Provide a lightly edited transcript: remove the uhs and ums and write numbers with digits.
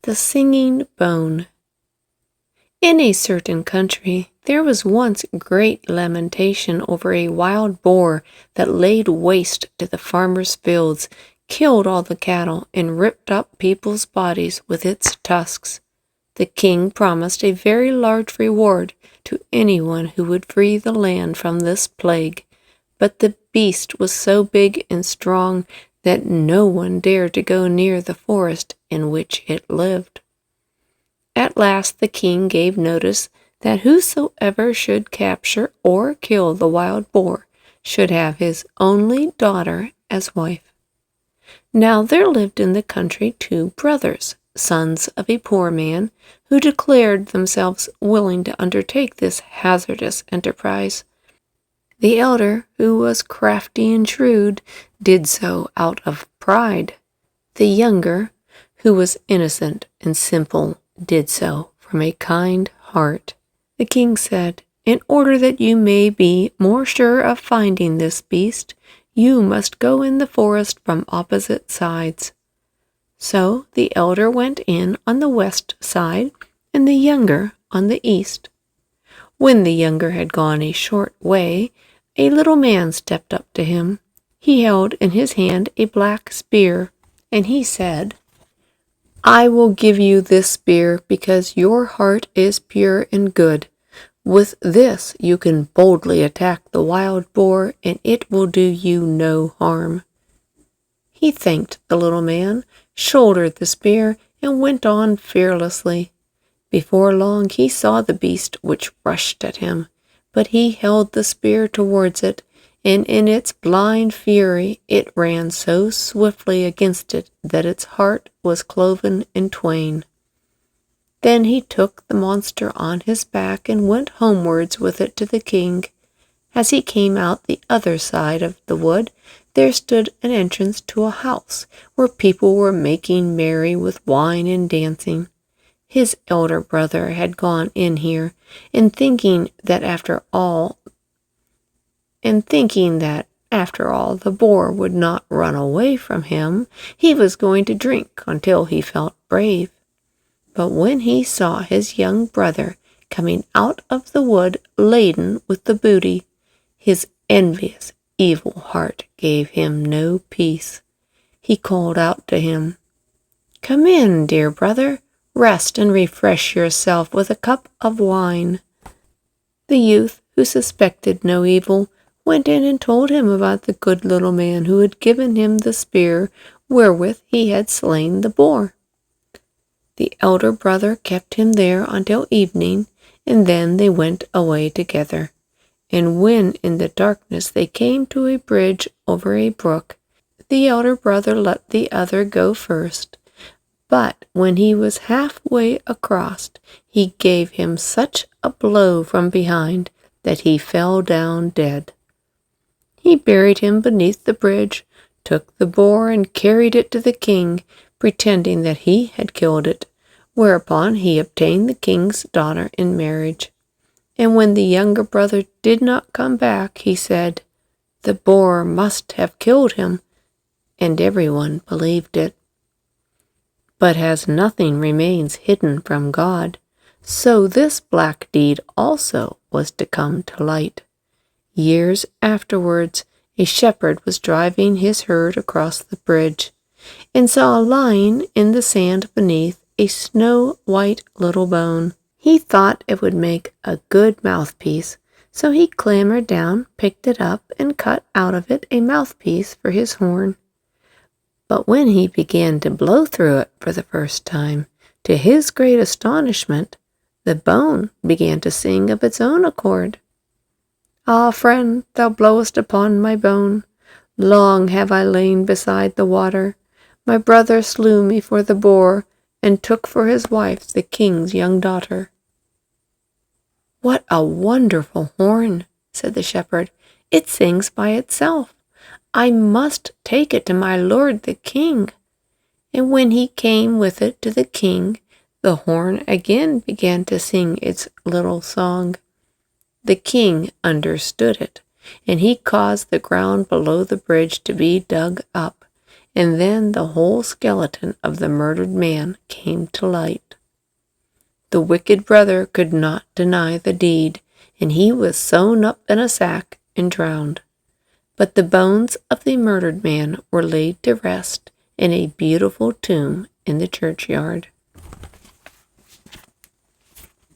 The Singing Bone. In a certain country there was once great lamentation over a wild boar that laid waste to the farmers' fields, killed all the cattle, and ripped up people's bodies with its tusks. The king promised a very large reward to anyone who would free the land from this plague, but the beast was so big and strong that no one dared to go near the forest in which it lived. At last the king gave notice that whosoever should capture or kill the wild boar should have his only daughter as wife. Now there lived in the country 2 brothers, sons of a poor man, who declared themselves willing to undertake this hazardous enterprise. The elder, who was crafty and shrewd, did so out of pride. The younger, who was innocent and simple, did so from a kind heart. The king said, "In order that you may be more sure of finding this beast, you must go in the forest from opposite sides." So the elder went in on the west side, and the younger on the east. When the younger had gone a short way, a little man stepped up to him. He held in his hand a black spear, and he said, "I will give you this spear because your heart is pure and good. With this you can boldly attack the wild boar, and it will do you no harm." He thanked the little man, shouldered the spear, and went on fearlessly. Before long he saw the beast which rushed at him, but he held the spear towards it, and in its blind fury it ran so swiftly against it that its heart was cloven in twain. Then he took the monster on his back and went homewards with it to the king. As he came out the other side of the wood, there stood an entrance to a house where people were making merry with wine and dancing. His elder brother had gone in here, and thinking that after all the boar would not run away from him, he was going to drink until he felt brave. But when he saw his young brother coming out of the wood laden with the booty, his envious, evil heart gave him no peace. He called out to him, "Come in, dear brother. Rest and refresh yourself with a cup of wine." The youth, who suspected no evil, went in and told him about the good little man who had given him the spear wherewith he had slain the boar. The elder brother kept him there until evening, and then they went away together. And when in the darkness they came to a bridge over a brook, the elder brother let the other go first. But when he was halfway across, he gave him such a blow from behind that he fell down dead. He buried him beneath the bridge, took the boar and carried it to the king, pretending that he had killed it, whereupon he obtained the king's daughter in marriage. And when the younger brother did not come back, he said, "The boar must have killed him," and everyone believed it. But as nothing remains hidden from God, so this black deed also was to come to light. Years afterwards, a shepherd was driving his herd across the bridge, and saw lying in the sand beneath a snow-white little bone. He thought it would make a good mouthpiece, so he clambered down, picked it up, and cut out of it a mouthpiece for his horn. But when he began to blow through it for the first time, to his great astonishment, the bone began to sing of its own accord. "Ah, friend, thou blowest upon my bone. Long have I lain beside the water. My brother slew me for the boar, and took for his wife the king's young daughter." "What a wonderful horn," said the shepherd. "It sings by itself. I must take it to my lord the king." And when he came with it to the king, the horn again began to sing its little song. The king understood it, and he caused the ground below the bridge to be dug up, and then the whole skeleton of the murdered man came to light. The wicked brother could not deny the deed, and he was sewn up in a sack and drowned. But the bones of the murdered man were laid to rest in a beautiful tomb in the churchyard.